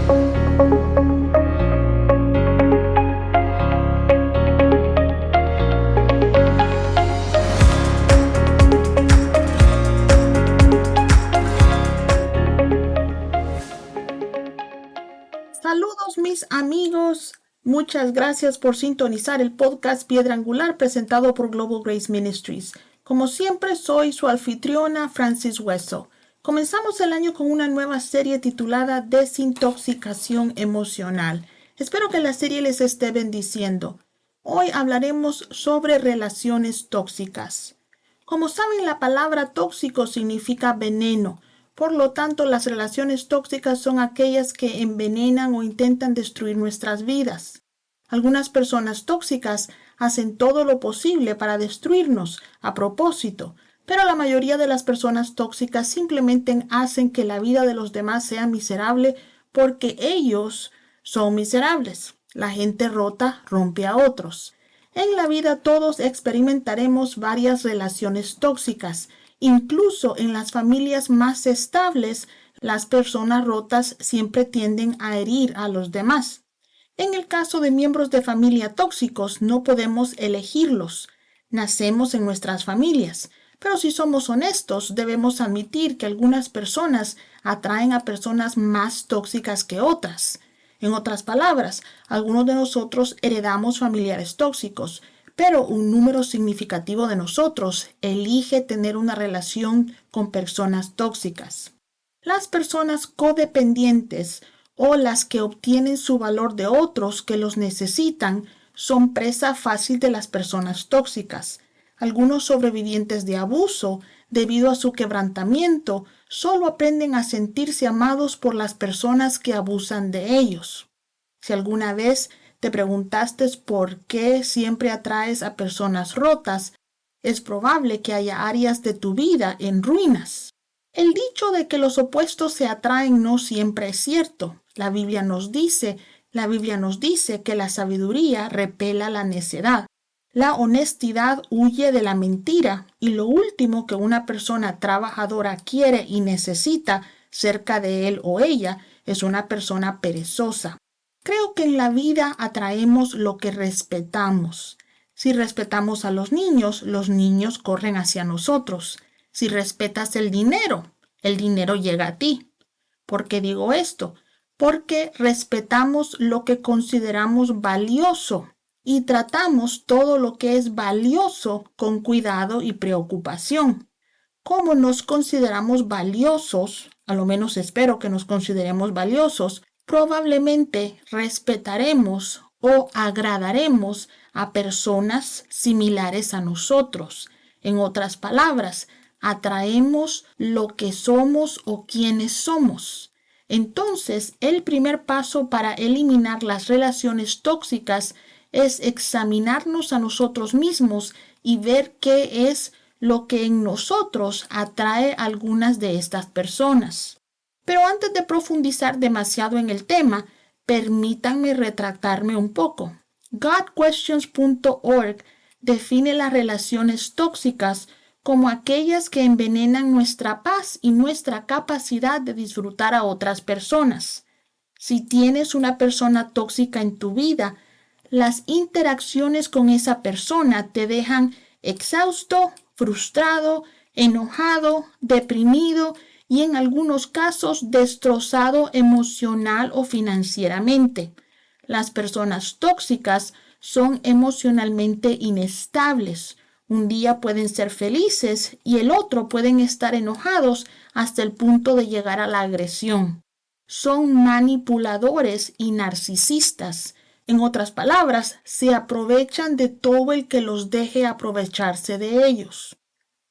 Saludos mis amigos, muchas gracias por sintonizar el podcast Piedra Angular presentado por Global Grace Ministries. Como siempre soy su anfitriona Francis Hueso. Comenzamos el año con una nueva serie titulada Desintoxicación Emocional. Espero que la serie les esté bendiciendo. Hoy hablaremos sobre relaciones tóxicas. Como saben, la palabra tóxico significa veneno. Por lo tanto, las relaciones tóxicas son aquellas que envenenan o intentan destruir nuestras vidas. Algunas personas tóxicas hacen todo lo posible para destruirnos a propósito, pero la mayoría de las personas tóxicas simplemente hacen que la vida de los demás sea miserable porque ellos son miserables. La gente rota rompe a otros. En la vida todos experimentaremos varias relaciones tóxicas. Incluso en las familias más estables, las personas rotas siempre tienden a herir a los demás. En el caso de miembros de familia tóxicos, no podemos elegirlos. Nacemos en nuestras familias. Pero si somos honestos, debemos admitir que algunas personas atraen a personas más tóxicas que otras. En otras palabras, algunos de nosotros heredamos familiares tóxicos, pero un número significativo de nosotros elige tener una relación con personas tóxicas. Las personas codependientes o las que obtienen su valor de otros que los necesitan son presa fácil de las personas tóxicas. Algunos sobrevivientes de abuso, debido a su quebrantamiento, solo aprenden a sentirse amados por las personas que abusan de ellos. Si alguna vez te preguntaste por qué siempre atraes a personas rotas, es probable que haya áreas de tu vida en ruinas. El dicho de que los opuestos se atraen no siempre es cierto. La Biblia nos dice que la sabiduría repela la necedad. La honestidad huye de la mentira y lo último que una persona trabajadora quiere y necesita cerca de él o ella es una persona perezosa. Creo que en la vida atraemos lo que respetamos. Si respetamos a los niños corren hacia nosotros. Si respetas el dinero llega a ti. ¿Por qué digo esto? Porque respetamos lo que consideramos valioso y tratamos todo lo que es valioso con cuidado y preocupación. Como nos consideramos valiosos, a lo menos espero que nos consideremos valiosos, probablemente respetaremos o agradaremos a personas similares a nosotros. En otras palabras, atraemos lo que somos o quienes somos. Entonces, el primer paso para eliminar las relaciones tóxicas es examinarnos a nosotros mismos y ver qué es lo que en nosotros atrae a algunas de estas personas. Pero antes de profundizar demasiado en el tema, permítanme retractarme un poco. GodQuestions.org define las relaciones tóxicas como aquellas que envenenan nuestra paz y nuestra capacidad de disfrutar a otras personas. Si tienes una persona tóxica en tu vida, las interacciones con esa persona te dejan exhausto, frustrado, enojado, deprimido y en algunos casos destrozado emocional o financieramente. Las personas tóxicas son emocionalmente inestables. Un día pueden ser felices y el otro pueden estar enojados hasta el punto de llegar a la agresión. Son manipuladores y narcisistas. En otras palabras, se aprovechan de todo el que los deje aprovecharse de ellos.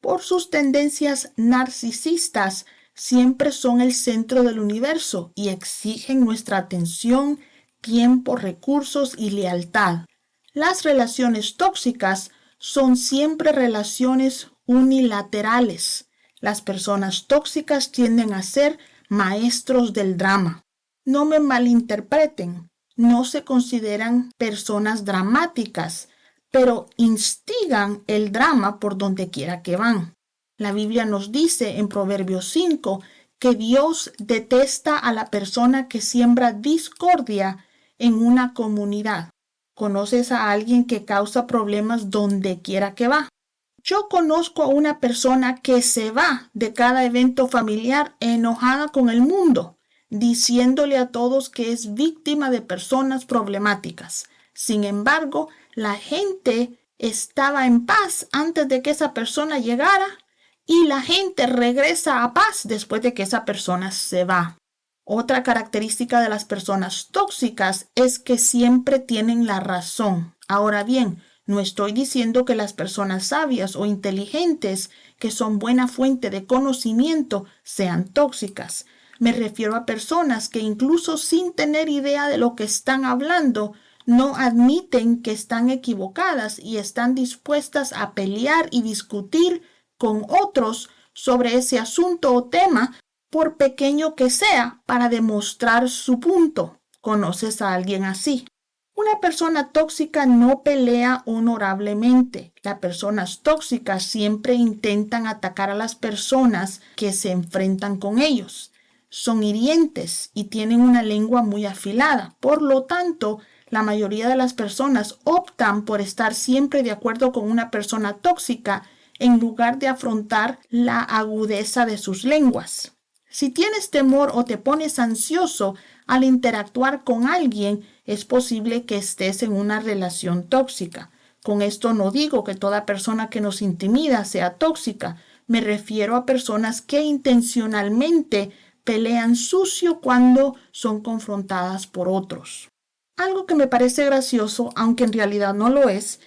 Por sus tendencias narcisistas, siempre son el centro del universo y exigen nuestra atención, tiempo, recursos y lealtad. Las relaciones tóxicas son siempre relaciones unilaterales. Las personas tóxicas tienden a ser maestros del drama. No me malinterpreten, no se consideran personas dramáticas, pero instigan el drama por donde quiera que van. La Biblia nos dice en Proverbios 5 que Dios detesta a la persona que siembra discordia en una comunidad. ¿Conoces a alguien que causa problemas donde quiera que va? Yo conozco a una persona que se va de cada evento familiar enojada con el mundo, diciéndole a todos que es víctima de personas problemáticas. Sin embargo, la gente estaba en paz antes de que esa persona llegara y la gente regresa a paz después de que esa persona se va. Otra característica de las personas tóxicas es que siempre tienen la razón. Ahora bien, no estoy diciendo que las personas sabias o inteligentes, que son buena fuente de conocimiento, sean tóxicas. Me refiero a personas que incluso sin tener idea de lo que están hablando, no admiten que están equivocadas y están dispuestas a pelear y discutir con otros sobre ese asunto o tema, por pequeño que sea, para demostrar su punto. ¿Conoces a alguien así? Una persona tóxica no pelea honorablemente. Las personas tóxicas siempre intentan atacar a las personas que se enfrentan con ellos. Son hirientes y tienen una lengua muy afilada. Por lo tanto, la mayoría de las personas optan por estar siempre de acuerdo con una persona tóxica en lugar de afrontar la agudeza de sus lenguas. Si tienes temor o te pones ansioso al interactuar con alguien, es posible que estés en una relación tóxica. Con esto no digo que toda persona que nos intimida sea tóxica. Me refiero a personas que intencionalmente pelean sucio cuando son confrontadas por otros. Algo que me parece gracioso, aunque en realidad no lo es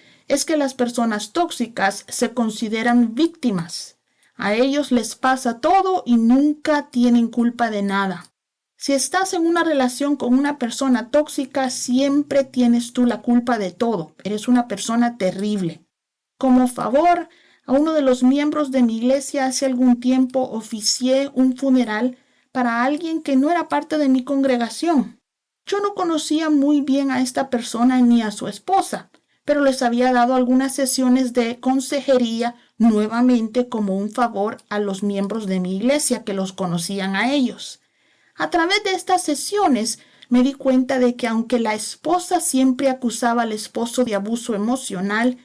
que las personas tóxicas se consideran víctimas. A ellos les pasa todo y nunca tienen culpa de nada. Si estás en una relación con una persona tóxica, siempre tienes tú la culpa de todo. Eres una persona terrible. Como favor, a uno de los miembros de mi iglesia hace algún tiempo oficié un funeral para alguien que no era parte de mi congregación. Yo no conocía muy bien a esta persona ni a su esposa, pero les había dado algunas sesiones de consejería nuevamente como un favor a los miembros de mi iglesia que los conocían a ellos. A través de estas sesiones me di cuenta de que aunque la esposa siempre acusaba al esposo de abuso emocional,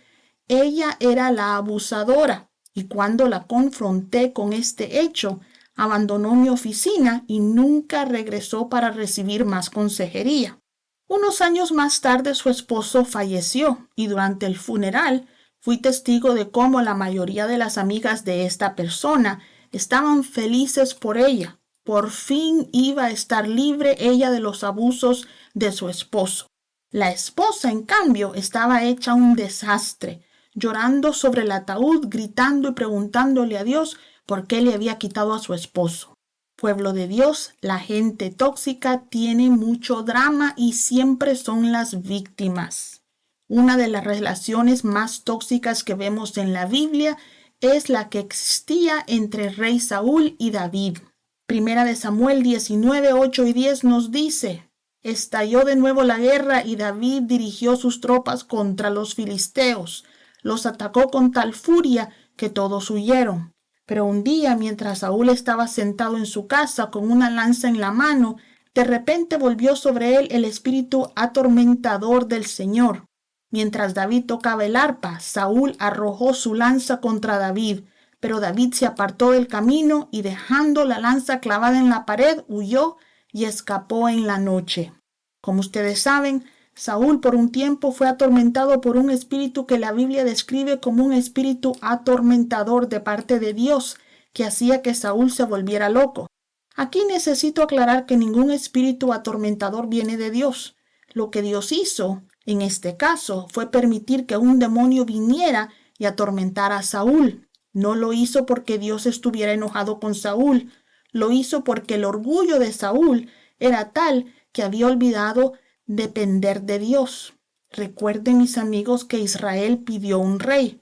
ella era la abusadora, y cuando la confronté con este hecho, abandonó mi oficina y nunca regresó para recibir más consejería. Unos años más tarde su esposo falleció y durante el funeral fui testigo de cómo la mayoría de las amigas de esta persona estaban felices por ella. Por fin iba a estar libre ella de los abusos de su esposo. La esposa, en cambio, estaba hecha un desastre, llorando sobre el ataúd, gritando y preguntándole a Dios por qué le había quitado a su esposo. Pueblo de Dios, la gente tóxica tiene mucho drama y siempre son las víctimas. Una de las relaciones más tóxicas que vemos en la Biblia es la que existía entre el rey Saúl y David. Primera de Samuel 19, 8 y 10 nos dice: estalló de nuevo la guerra y David dirigió sus tropas contra los filisteos. Los atacó con tal furia que todos huyeron. Pero un día, mientras Saúl estaba sentado en su casa con una lanza en la mano, de repente volvió sobre él el espíritu atormentador del Señor. Mientras David tocaba el arpa, Saúl arrojó su lanza contra David, pero David se apartó del camino y dejando la lanza clavada en la pared, huyó y escapó en la noche. Como ustedes saben, Saúl por un tiempo fue atormentado por un espíritu que la Biblia describe como un espíritu atormentador de parte de Dios, que hacía que Saúl se volviera loco. Aquí necesito aclarar que ningún espíritu atormentador viene de Dios. Lo que Dios hizo, en este caso, fue permitir que un demonio viniera y atormentara a Saúl. No lo hizo porque Dios estuviera enojado con Saúl. Lo hizo porque el orgullo de Saúl era tal que había olvidado depender de Dios. Recuerden, mis amigos, que Israel pidió un rey.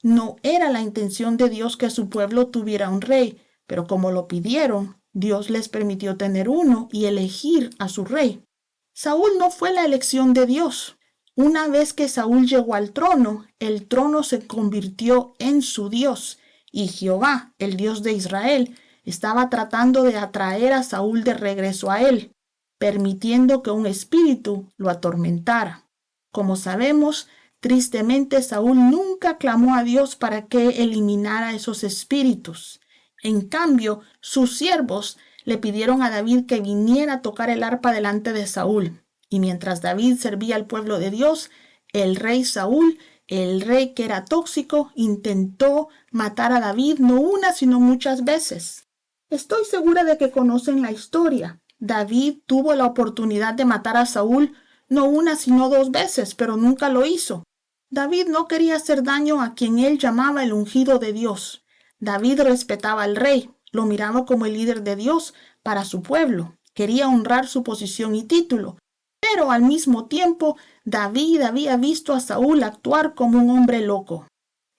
No era la intención de Dios que su pueblo tuviera un rey, pero como lo pidieron, Dios les permitió tener uno y elegir a su rey. Saúl no fue la elección de Dios. Una vez que Saúl llegó al trono, el trono se convirtió en su Dios, y Jehová, el Dios de Israel, Estaba tratando de atraer a Saúl de regreso a él, permitiendo que un espíritu lo atormentara. Como sabemos, tristemente Saúl nunca clamó a Dios para que eliminara esos espíritus. En cambio, sus siervos le pidieron a David que viniera a tocar el arpa delante de Saúl. Y mientras David servía al pueblo de Dios, el rey Saúl, el rey que era tóxico, intentó matar a David no una, sino muchas veces. Estoy segura de que conocen la historia. David tuvo la oportunidad de matar a Saúl no una, sino 2 veces, pero nunca lo hizo. David no quería hacer daño a quien él llamaba el ungido de Dios. David respetaba al rey, lo miraba como el líder de Dios para su pueblo. Quería honrar su posición y título. Pero al mismo tiempo, David había visto a Saúl actuar como un hombre loco.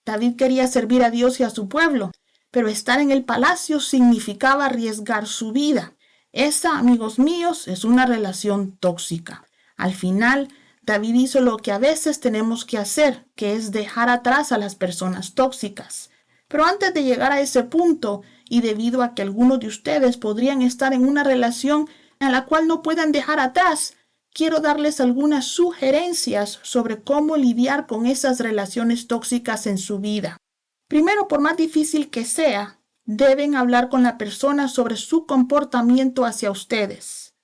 David quería servir a Dios y a su pueblo, pero estar en el palacio significaba arriesgar su vida. Esa, amigos míos, es una relación tóxica. Al final, David hizo lo que a veces tenemos que hacer, que es dejar atrás a las personas tóxicas. Pero antes de llegar a ese punto, y debido a que algunos de ustedes podrían estar en una relación en la cual no puedan dejar atrás, quiero darles algunas sugerencias sobre cómo lidiar con esas relaciones tóxicas en su vida. Primero, por más difícil que sea, deben hablar con la persona sobre su comportamiento hacia ustedes.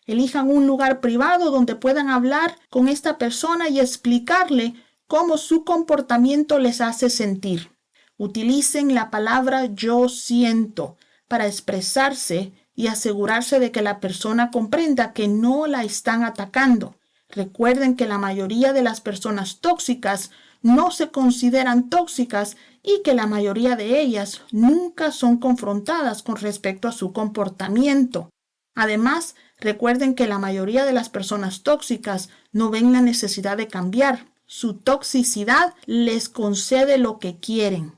Elijan un lugar privado donde puedan hablar con esta persona y explicarle cómo su comportamiento les hace sentir. Utilicen la palabra yo siento para expresarse y asegurarse de que la persona comprenda que no la están atacando. Recuerden que la mayoría de las personas tóxicas no se consideran tóxicas y que la mayoría de ellas nunca son confrontadas con respecto a su comportamiento. Además, recuerden que la mayoría de las personas tóxicas no ven la necesidad de cambiar. Su toxicidad les concede lo que quieren.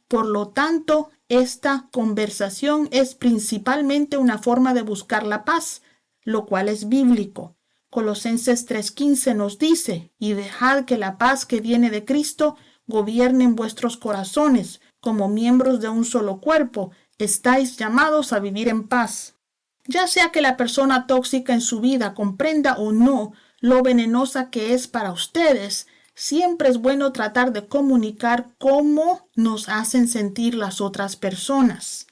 Por lo tanto, esta conversación es principalmente una forma de buscar la paz, lo cual es bíblico. Colosenses 3:15 nos dice, y dejad que la paz que viene de Cristo gobierne en vuestros corazones, como miembros de un solo cuerpo, estáis llamados a vivir en paz. Ya sea que la persona tóxica en su vida comprenda o no lo venenosa que es para ustedes, siempre es bueno tratar de comunicar cómo nos hacen sentir las otras personas.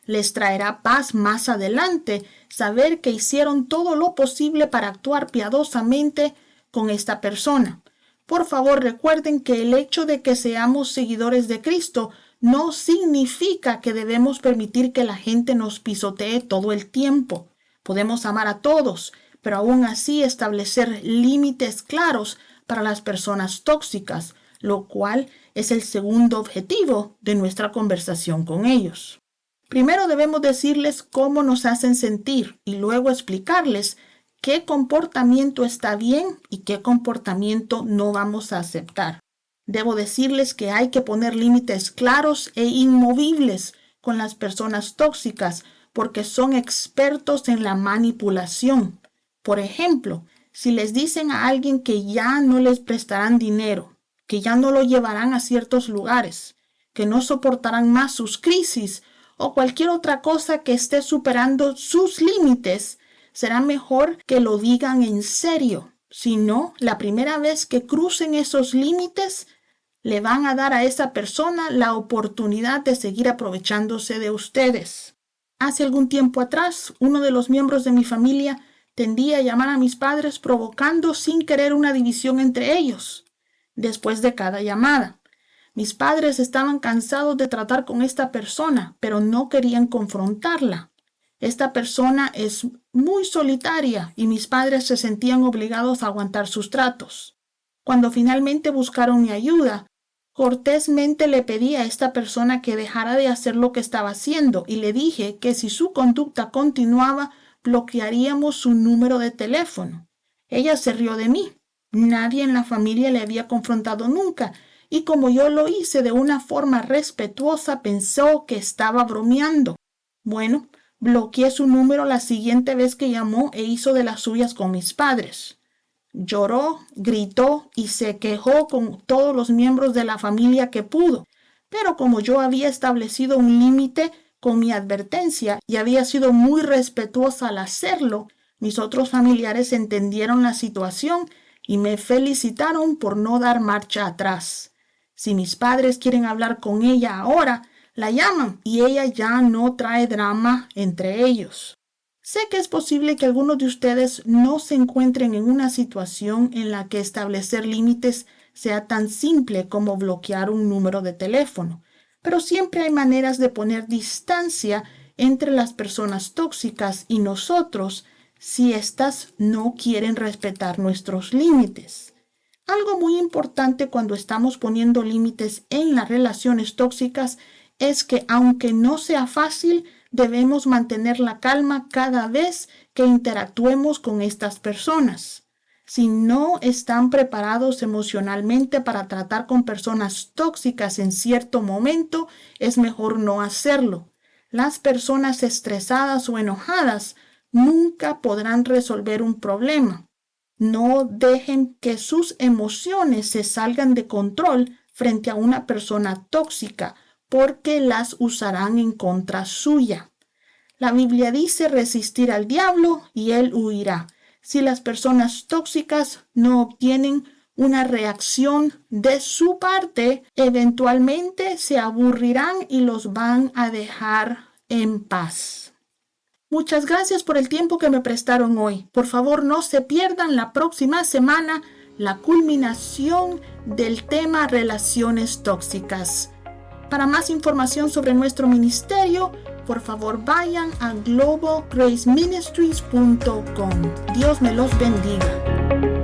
Les traerá paz más adelante saber que hicieron todo lo posible para actuar piadosamente con esta persona. Por favor, recuerden que el hecho de que seamos seguidores de Cristo no significa que debemos permitir que la gente nos pisotee todo el tiempo. Podemos amar a todos, pero aún así establecer límites claros para las personas tóxicas, lo cual es el segundo objetivo de nuestra conversación con ellos. Primero debemos decirles cómo nos hacen sentir y luego explicarles qué comportamiento está bien y qué comportamiento no vamos a aceptar. Debo decirles que hay que poner límites claros e inmovibles con las personas tóxicas porque son expertos en la manipulación. Por ejemplo, si les dicen a alguien que ya no les prestarán dinero, que ya no lo llevarán a ciertos lugares, que no soportarán más sus crisis o cualquier otra cosa que esté superando sus límites, será mejor que lo digan en serio. Si no, la primera vez que crucen esos límites, le van a dar a esa persona la oportunidad de seguir aprovechándose de ustedes. Hace algún tiempo atrás, uno de los miembros de mi familia tendía a llamar a mis padres provocando sin querer una división entre ellos. Después de cada llamada, mis padres estaban cansados de tratar con esta persona, pero no querían confrontarla. Esta persona es muy solitaria y mis padres se sentían obligados a aguantar sus tratos. Cuando finalmente buscaron mi ayuda, cortésmente le pedí a esta persona que dejara de hacer lo que estaba haciendo y le dije que si su conducta continuaba, bloquearíamos su número de teléfono. Ella se rió de mí. Nadie en la familia le había confrontado nunca y como yo lo hice de una forma respetuosa, pensó que estaba bromeando. Bueno, bloqueé su número la siguiente vez que llamó e hizo de las suyas con mis padres. Lloró, gritó y se quejó con todos los miembros de la familia que pudo. Pero como yo había establecido un límite, con mi advertencia y había sido muy respetuosa al hacerlo, mis otros familiares entendieron la situación y me felicitaron por no dar marcha atrás. Si mis padres quieren hablar con ella ahora, la llaman y ella ya no trae drama entre ellos. Sé que es posible que algunos de ustedes no se encuentren en una situación en la que establecer límites sea tan simple como bloquear un número de teléfono, pero siempre hay maneras de poner distancia entre las personas tóxicas y nosotros si éstas no quieren respetar nuestros límites. Algo muy importante cuando estamos poniendo límites en las relaciones tóxicas es que aunque no sea fácil, debemos mantener la calma cada vez que interactuemos con estas personas. Si no están preparados emocionalmente para tratar con personas tóxicas en cierto momento, es mejor no hacerlo. Las personas estresadas o enojadas nunca podrán resolver un problema. No dejen que sus emociones se salgan de control frente a una persona tóxica, porque las usarán en contra suya. La Biblia dice resistir al diablo y él huirá. Si las personas tóxicas no obtienen una reacción de su parte, eventualmente se aburrirán y los van a dejar en paz. Muchas gracias por el tiempo que me prestaron hoy. Por favor, no se pierdan la próxima semana la culminación del tema relaciones tóxicas. Para más información sobre nuestro ministerio, por favor vayan a globalgraceministries.com. Dios me los bendiga.